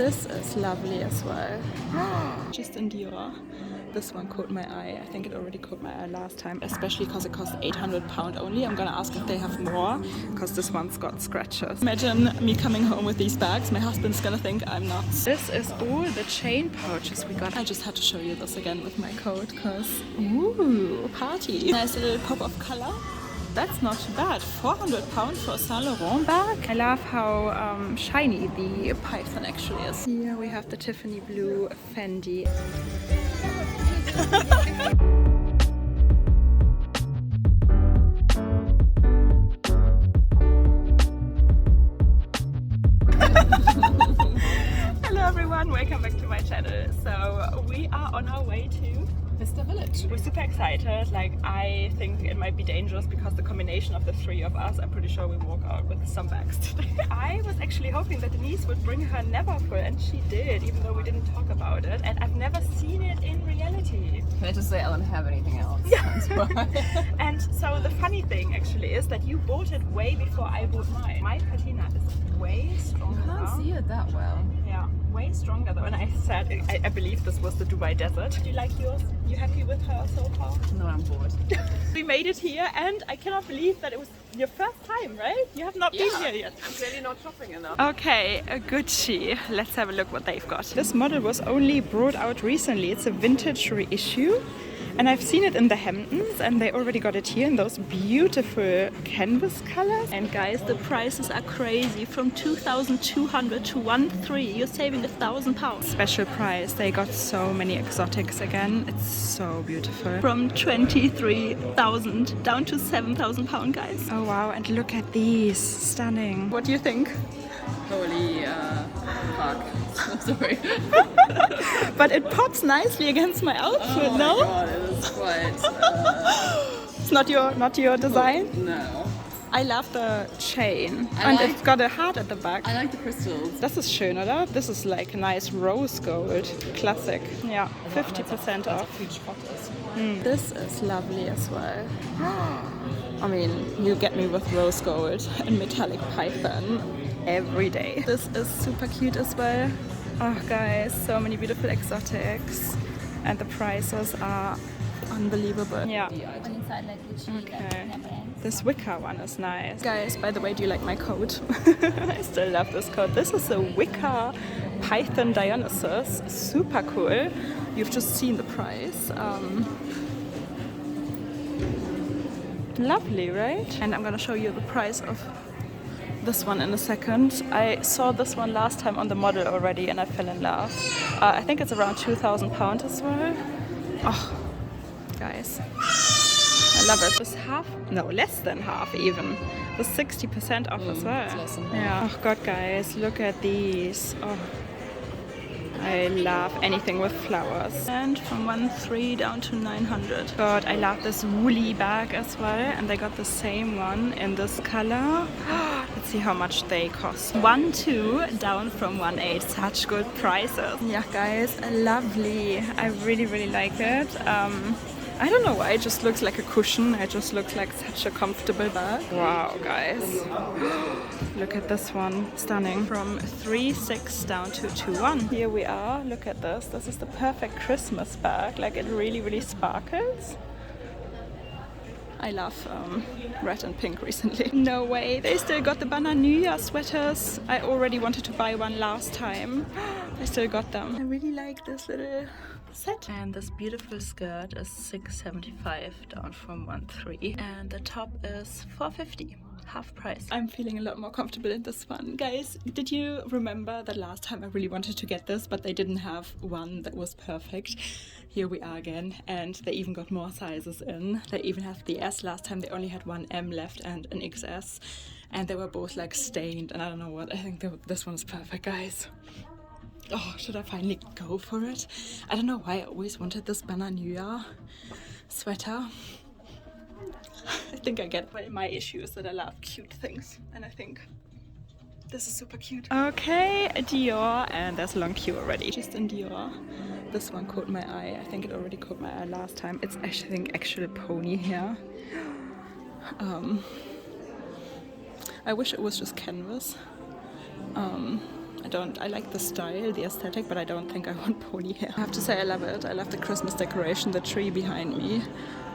This is lovely as well. Just in Dior. This one caught my eye. I think it already caught my eye last time, especially because it cost £800 only. I'm gonna ask if they have more, because this one's got scratches. Imagine me coming home with these bags. My husband's gonna think I'm nuts. This is all the chain pouches we got. I just had to show you this again with my coat, because ooh, party. Nice little pop of color. That's not too bad. £400 for a Saint Laurent bag. I love how shiny the python actually is. Here we have the Tiffany blue Fendi. Hello everyone, welcome back to my channel. So we are on our way to Bicester Village. We're super excited. Like, I think it might be dangerous because the combination of the three of us, I'm pretty sure we walk out with some bags today. I was actually hoping that Denise would bring her Neverfull, and she did, even though we didn't talk about it. And I've never seen it in reality. Can I just say I don't have anything else? Yeah. And so the funny thing actually is that you bought it way before I bought mine. My patina is way stronger. You can't see it that well. Yeah, way stronger though. And I said, I believe this was the Dubai desert. Do you like yours? You happy with her so far? No, I'm bored. We made it here, and I cannot believe that it was your first time, right? You have not been here yet. I'm clearly not shopping enough. Okay, Gucci. Let's have a look what they've got. This model was only brought out recently. It's a vintage reissue. And I've seen it in the Hamptons, and they already got it here in those beautiful canvas colors. And guys, the prices are crazy. From 2,200 to 1,300. You're saving £1,000. Special price. They got so many exotics again. It's so beautiful. From 23,000 down to £7,000, guys. Oh wow! And look at these, stunning. What do you think? Holy fuck. Sorry. But it pops nicely against my outfit, no? Oh my god, it is quite... It's not your design? No. I love the chain. I And like- it's got a heart at the back. I like the crystals. Das ist schön, oder? This is like a nice rose gold. Classic. Yeah, 50% off. Huge photos. This is lovely as well. I mean, you get me with rose gold and metallic python every day. This is super cute as well. Oh guys, so many beautiful exotics. And the prices are unbelievable. Yeah. Inside like Gucci, Okay. never ends. This wicker one is nice. Guys, by the way, do you like my coat? I still love this coat. This is a wicker Python Dionysus. Super cool. You've just seen the price. Lovely, right? And I'm gonna show you the price of this one in a second. I saw this one last time on the model already and I fell in love. I think it's around £2,000 as well. Oh, guys. I love it. It's half, no, less than half even. The 60% off as well. it's less than half. Yeah. Oh god, guys, look at these. Oh, I love anything with flowers. And from 1,300 down to 900. God, I love this woolly bag as well. And they got the same one in this color. Let's see how much they cost. 1,200 down from 1,800. Such good prices. Yeah, guys, lovely. I really, really like it. I don't know why, it just looks like a cushion. It just looks like such a comfortable bag. Wow, guys. Look at this one. Stunning. From 3,600 down to 2,100. Here we are. Look at this. This is the perfect Christmas bag. Like, it really, really sparkles. I love red and pink recently. No way, they still got the Bananilla sweaters. I already wanted to buy one last time. I still got them. I really like this little set. And this beautiful skirt is $675 down from $1,300. And the top is $450. Half price. I'm feeling a lot more comfortable in this one. Guys, did you remember that last time I really wanted to get this, but they didn't have one that was perfect? Here we are again, and they even got more sizes in. They even have the S. Last time they only had one M left and an XS, and they were both like stained, and I don't know what. I think this one is perfect, guys. Oh, should I finally go for it? I don't know why I always wanted this Bananilla sweater. I think I get my issue is that I love cute things, and I think this is super cute. Okay, Dior, and there's a long queue already. Just in Dior. This one caught my eye. I think it already caught my eye last time. It's actually, I think, actual pony hair. I wish it was just canvas. I like the style, the aesthetic, but I don't think I want pony hair. I have to say I love it. I love the Christmas decoration, the tree behind me.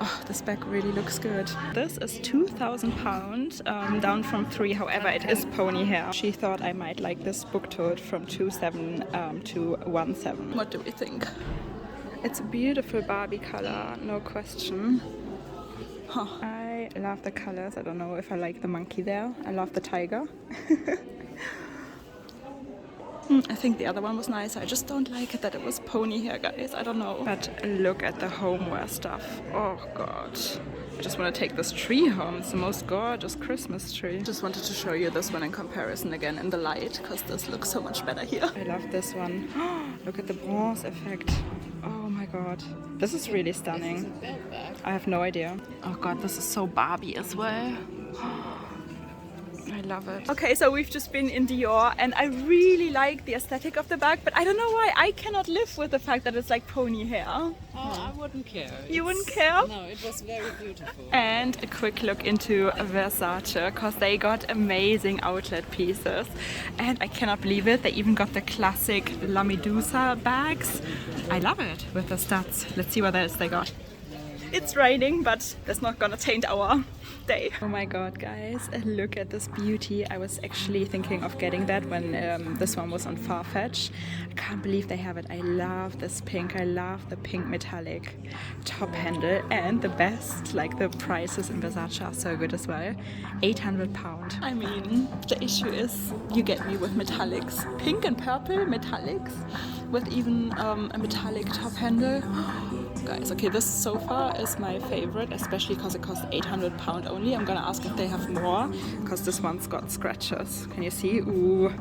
Oh, this bag really looks good. This is £2,000, down from 3. However, it is pony hair. She thought I might like this book tote from 2.7 to 1.7. What do we think? It's a beautiful Barbie color, no question. Huh. I love the colors. I don't know if I like the monkey there. I love the tiger. I think the other one was nice. I just don't like it that it was pony hair, guys. I don't know. But look at the homeware stuff. Oh god. I just want to take this tree home. It's the most gorgeous Christmas tree. Just wanted to show you this one in comparison again in the light, because this looks so much better here. I love this one. Look at the bronze effect. Oh my god. This is really stunning. I have no idea. Oh god, this is so Barbie as well. I love it. Okay, so we've just been in Dior and I really like the aesthetic of the bag, but I don't know why I cannot live with the fact that it's like pony hair. Oh, I wouldn't care. You wouldn't care? No, it was very beautiful. And a quick look into Versace, because they got amazing outlet pieces. And I cannot believe it, they even got the classic La Medusa bags. I love it with the studs. Let's see what else they got. It's raining, but that's not gonna taint our day. Oh my god, guys, look at this beauty. I was actually thinking of getting that when this one was on Farfetch. I can't believe they have it. I love this pink. I love the pink metallic top handle, and the best, like the prices in Versace are so good as well. £800. I mean, the issue is you get me with metallics. Pink and purple metallics with even a metallic top handle. Guys, okay, this so far is my favorite, especially because it costs £800 only. I'm gonna ask if they have more, because this one's got scratches. Can you see? Ooh,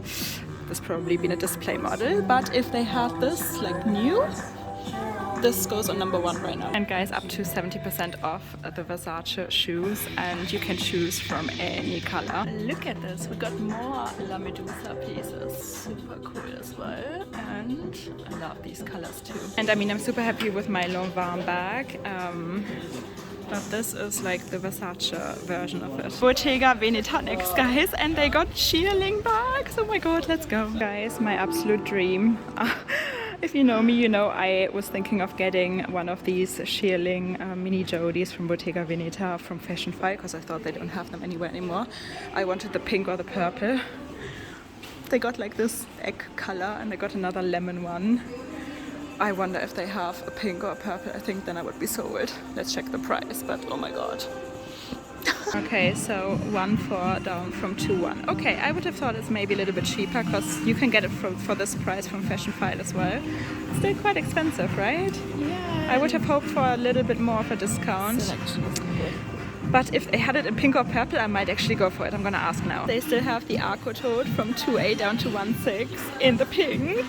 this probably been a display model, but if they had this like new, this goes on #1 right now. And guys, up to 70% off the Versace shoes, and you can choose from any color. Look at this, we got more La Medusa pieces. Super cool as well. And I love these colors too. And I mean, I'm super happy with my Laurent bag. But this is like the Versace version of it. Bottega Veneta next, guys, and they got shearling bags. Oh my god, let's go. Guys, my absolute dream. If you know me, you know I was thinking of getting one of these shearling mini jodies from Bottega Veneta from Fashion File, because I thought they don't have them anywhere anymore. I wanted the pink or the purple. They got like this egg color, and they got another lemon one. I wonder if they have a pink or a purple. I think then I would be sold. Let's check the price, but oh my god. Okay, so 1.4 down from 2.1. Okay, I would have thought it's maybe a little bit cheaper, because you can get it for this price from Fashion File as well. Still quite expensive, right? Yeah. I would have hoped for a little bit more of a discount. Selection is good. But if they had it in pink or purple, I might actually go for it. I'm gonna ask now. They still have the Arco tote from 2.8 down to 1.6 in the pink.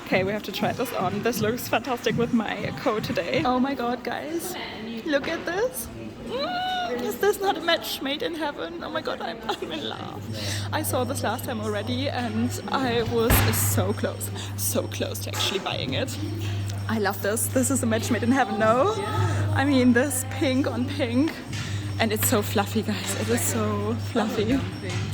Okay, we have to try this on. This looks fantastic with my coat today. Oh my god, guys. Look at this. Is this not a match made in heaven? Oh my god, I'm in love. I saw this last time already and I was so close to actually buying it. I love this. This is a match made in heaven, no? Yeah. I mean, this pink on pink. And it's so fluffy, guys. It is so fluffy.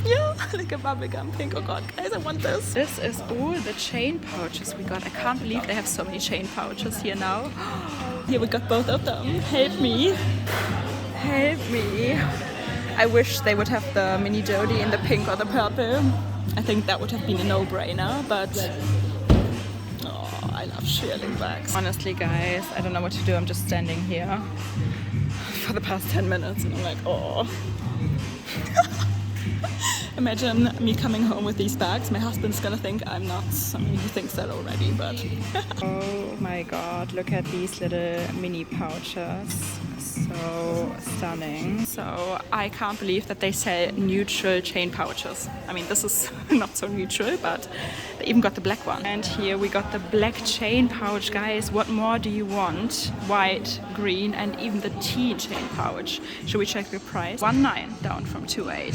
Yeah, like a bubblegum pink. Oh god, guys, I want this. This is all the chain pouches we got. I can't believe they have so many chain pouches here now. Here we got both of them. Help me. Help me. I wish they would have the mini jodi in the pink or the purple. I think that would have been a no-brainer, but oh, I love shearling bags. Honestly, guys, I don't know what to do. I'm just standing here for the past 10 minutes and I'm like, oh. Imagine me coming home with these bags. My husband's gonna think I'm nuts. I mean, he thinks that already, but... Oh my god, look at these little mini pouches. So stunning. So I can't believe that they sell neutral chain pouches. I mean, this is not so neutral, but they even got the black one. And here we got the black chain pouch, guys. What more do you want? White, green, and even the tea chain pouch. Should we check the price? 1.9 down from 2.8.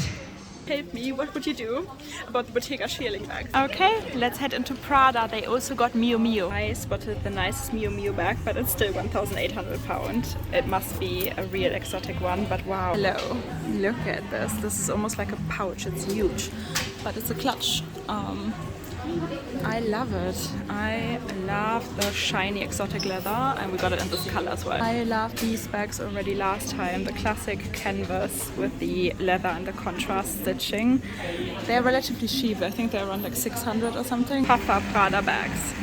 Help me, what would you do about the Bottega shearling bags? Okay, let's head into Prada. They also got Mio Mio. I spotted the nicest Mio Mio bag, but it's still £1,800. It must be a real exotic one, but wow. Hello, look at this. This is almost like a pouch. It's huge, but it's a clutch. I love it. I love the shiny exotic leather, and we got it in this color as well. I loved these bags already last time. The classic canvas with the leather and the contrast stitching. They're relatively cheap. I think they're around like 600 or something. Puffer Prada bags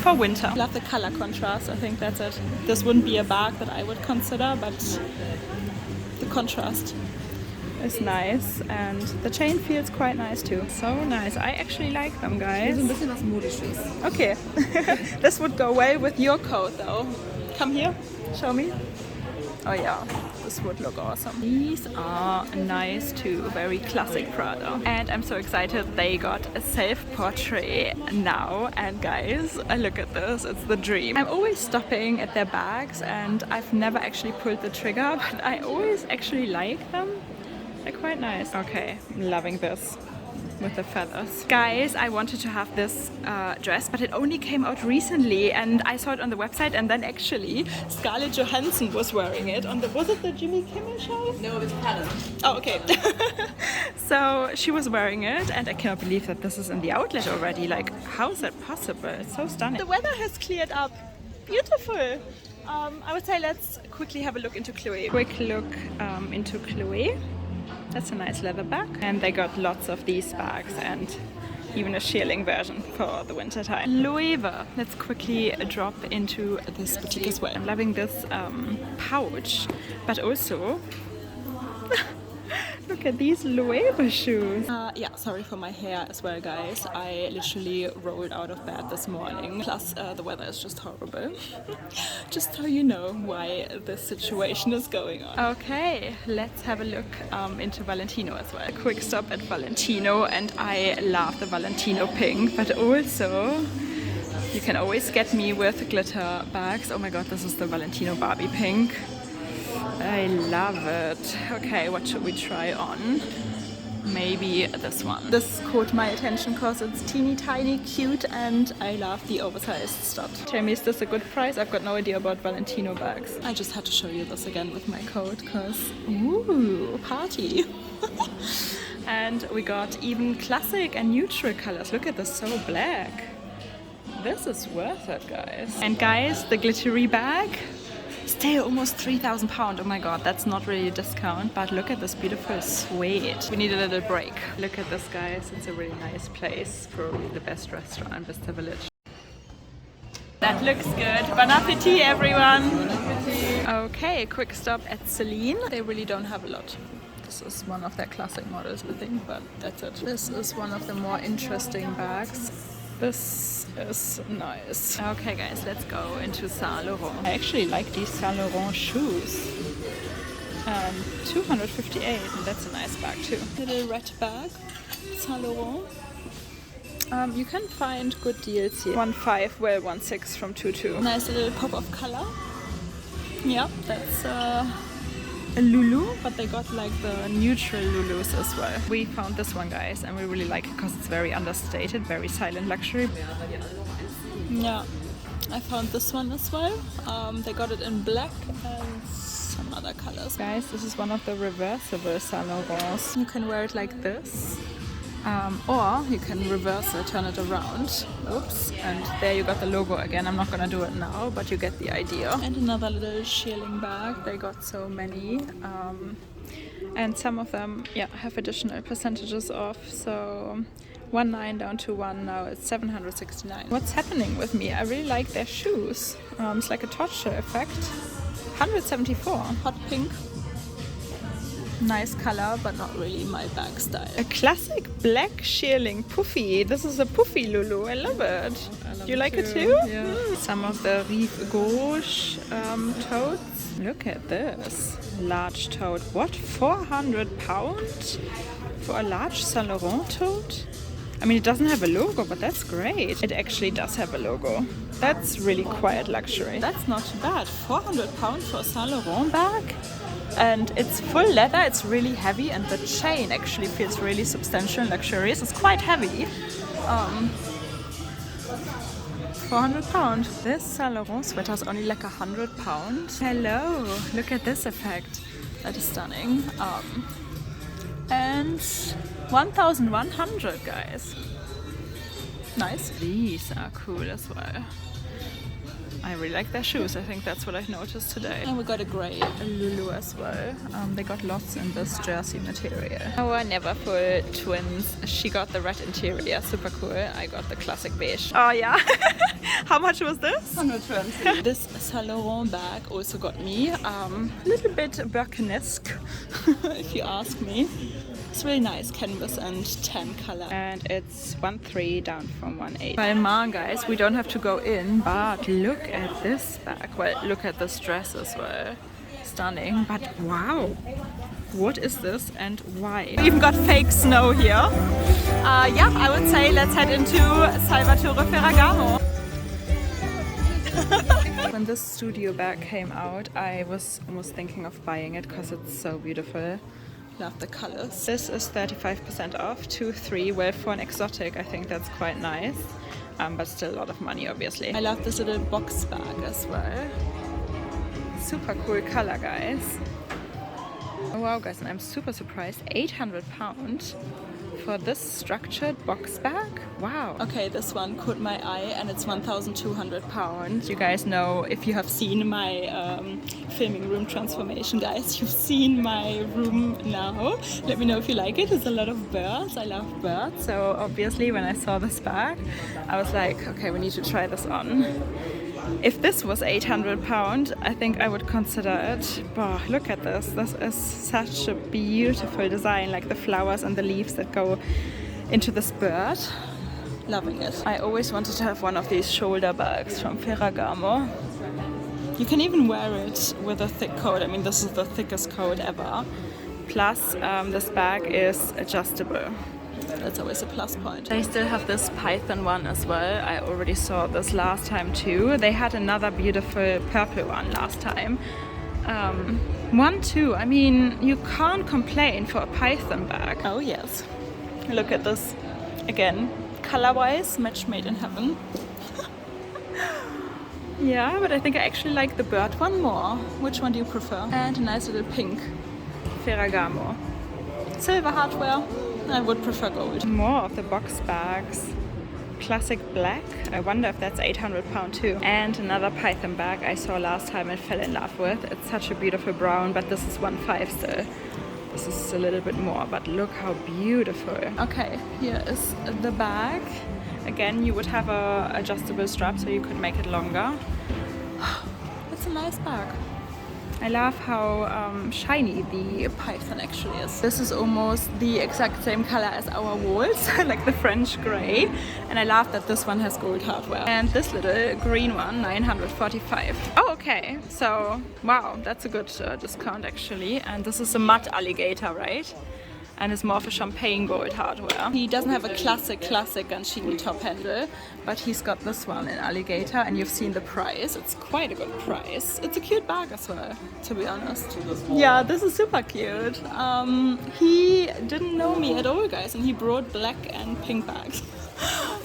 for winter. I love the color contrast. I think that's it. This wouldn't be a bag that I would consider, but the contrast is nice, and the chain feels quite nice too. So nice. I actually like them, guys. Ein bisschen was Modisches. Okay. This would go well with your coat though. Come here. Show me. Oh yeah. This would look awesome. These are nice too. Very classic Prada. And I'm so excited they got a self-portrait now. And guys, look at this. It's the dream. I'm always stopping at their bags, and I've never actually pulled the trigger, but I always actually like them. They're quite nice. Okay, I'm loving this with the feathers. Guys, I wanted to have this dress, but it only came out recently, and I saw it on the website, and then actually Scarlett Johansson was wearing it on the, was it the Jimmy Kimmel show? No, it's Prada. Oh, okay. So she was wearing it, and I cannot believe that this is in the outlet already. Like, how is that possible? It's so stunning. The weather has cleared up. Beautiful. I would say let's quickly have a look into Chloe. Quick look into Chloe. That's a nice leather bag, and they got lots of these bags and even a shearling version for the winter time. Louis Vuitton. Let's quickly drop into this boutique as well. I'm loving this pouch, but also look at these Louis Vuitton shoes. Yeah, sorry for my hair as well, guys. I literally rolled out of bed this morning. Plus, the weather is just horrible. Just so you know why this situation is going on. Okay, let's have a look into Valentino as well. A quick stop at Valentino, and I love the Valentino pink, but also you can always get me with glitter bags. Oh my god, this is the Valentino Barbie pink. I love it. Okay, what should we try on? Maybe this one. This caught my attention because it's teeny tiny, cute, and I love the oversized stud. Tell me, is this a good price? I've got no idea about Valentino bags. I just had to show you this again with my coat because, ooh, party. And we got even classic and neutral colors. Look at this, so black. This is worth it, guys. And guys, the glittery bag. Still almost £3,000. Oh my god, that's not really a discount, but look at this beautiful suede. We need a little break. Look at this, guys. It's a really nice place. Probably the best restaurant in Bicester Village. That looks good. Bon appetit, everyone. Bon appetit. Okay, quick stop at Celine. They really don't have a lot. This is one of their classic models, I think, but that's it. This is one of the more interesting bags. This is nice. Okay guys, let's go into Saint Laurent. I actually like these Saint Laurent shoes. 258, and that's a nice bag too. Little red bag, Saint Laurent. You can find good deals here. 1.5, well 1.6 from 2.2. Nice little pop of color. Yeah, that's a Lulu, but they got like the neutral Lulus as well. We found this one, guys, and we really like it because it's very understated, very silent luxury. Yeah, I found this one as well. They got it in black and some other colors. Guys, this is one of the reversible Saint Laurents. You can wear it like this. Or you can reverse it, turn it around. Oops, and there you got the logo again. I'm not gonna do it now, but you get the idea. And another little shearling bag. They got so many. And some of them, yeah, have additional percentages off. So 1.9 down to 1, now it's 769. What's happening with me? I really like their shoes. It's like a torture effect. 174, hot pink. Nice color, but not really my bag style. A classic black shearling puffy. This is a puffy Lulu. I love it. You like it too? Yeah. Some of the Rive Gauche totes. Look at this. Large tote. What? £400 for a large Saint Laurent tote? I mean, it doesn't have a logo, but that's great. It actually does have a logo. That's really quiet luxury. That's not bad. £400 for a Saint Laurent bag? And it's full leather, it's really heavy, and the chain actually feels really substantial and luxurious. It's quite heavy. £400. This Saint Laurent sweater is only like £100. Hello, look at this effect. That is stunning. And 1,100, guys. nice. These are cool as well. I really like their shoes. I think that's what I've noticed today. And we got a grey Lulu as well. They got lots in this jersey material. Our Neverfull twins. She got the red interior, super cool. I got the classic beige. Oh yeah. How much was this? 120. This Saint Laurent bag also got me. A little bit Birkin-esque, if you ask me. It's really nice, canvas and tan color. And it's 1.3 down from 1.8. Balmain, guys, we don't have to go in, but look at this bag. Well, look at this dress as well. Stunning, but wow. What is this and why? We even got fake snow here. Yeah, I would say let's head into Salvatore Ferragamo. When this studio bag came out, I was almost thinking of buying it because it's so beautiful. Love the colors. This is 35% off, 2-3. Well, for an exotic, I think that's quite nice, but still a lot of money, obviously. I love this little box bag as well. Super cool color, guys. Oh wow, guys, and I'm super surprised. £800 for this structured box bag. Wow. Okay, this one caught my eye, and it's £1,200. You guys know, if you have seen my filming room transformation, guys, you've seen my room now. Let me know if you like it. There's a lot of birds. I love birds. So obviously when I saw this bag, I was like, okay, we need to try this on. If this was £800, I think I would consider it. But look at this. This is such a beautiful design, like the flowers and the leaves that go into this bird. Loving it. I always wanted to have one of these shoulder bags from Ferragamo. You can even wear it with a thick coat. I mean, this is the thickest coat ever. Plus, this bag is adjustable. That's always a plus point. They still have this python one as well. I already saw this last time too. They had another beautiful purple one last time. One too. I mean, you can't complain for a python bag. Oh yes. Look at this. Again, color-wise, match made in heaven. Yeah, but I think I actually like the bird one more. Which one do you prefer? And a nice little pink Ferragamo. Silver hardware. I would prefer gold. More of the box bags. Classic black. I wonder if that's £800 too. And another python bag I saw last time and fell in love with. It's such a beautiful brown, but this is 1.5 still. This is a little bit more, but look how beautiful. Okay, here is the bag. Again, you would have a adjustable strap so you could make it longer. It's a nice bag. I love how shiny the python actually is. This is almost the exact same color as our walls, like the French grey. And I love that this one has gold hardware. And this little green one, 945. Oh, okay. So, wow, that's a good discount actually. And this is a mud alligator, right? And it's more of a champagne gold hardware. He doesn't have a classic Ganchini top handle, but he's got this one in alligator, and you've seen the price. It's quite a good price. It's a cute bag as well, to be honest. Yeah, this is super cute. He didn't know me at all, guys, and he brought black and pink bags.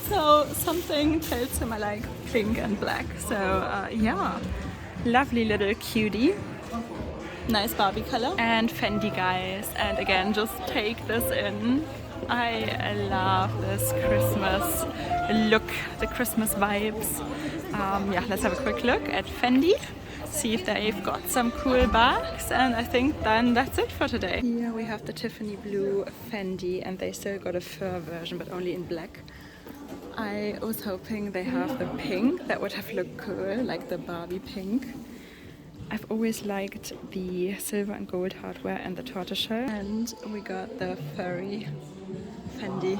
So something tells him I like pink and black. So yeah, lovely little cutie. Nice Barbie color. And Fendi, guys. And again, just take this in. I love this Christmas look, the Christmas vibes. Yeah, let's have a quick look at Fendi. See if they've got some cool bags. And I think then that's it for today. Here we have the Tiffany blue Fendi, and they still got a fur version, but only in black. I was hoping they have the pink. That would have looked cool, like the Barbie pink. I've always liked the silver and gold hardware and the tortoiseshell. And we got the furry Fendi.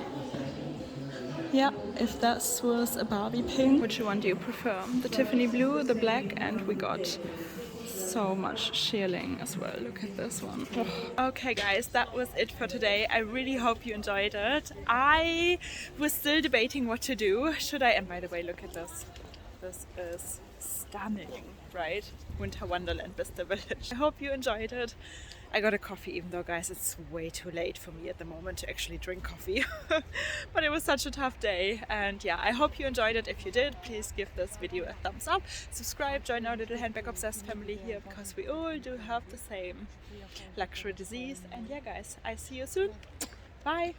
Yeah, if that was a Barbie pink. Which one do you prefer? The Tiffany blue, the black, and we got so much shearling as well. Look at this one. Oh. Okay guys, that was it for today. I really hope you enjoyed it. I was still debating what to do. Should I? And by the way, look at this. This is stunning, right? Winter Wonderland, Bicester Village. I hope you enjoyed it. I got a coffee, even though, guys, it's way too late for me at the moment to actually drink coffee. But it was such a tough day, and yeah, I hope you enjoyed it. If you did, please give this video a thumbs up, subscribe, join our little handbag obsessed family here, because we all do have the same luxury disease. And yeah, guys, I see you soon. Bye.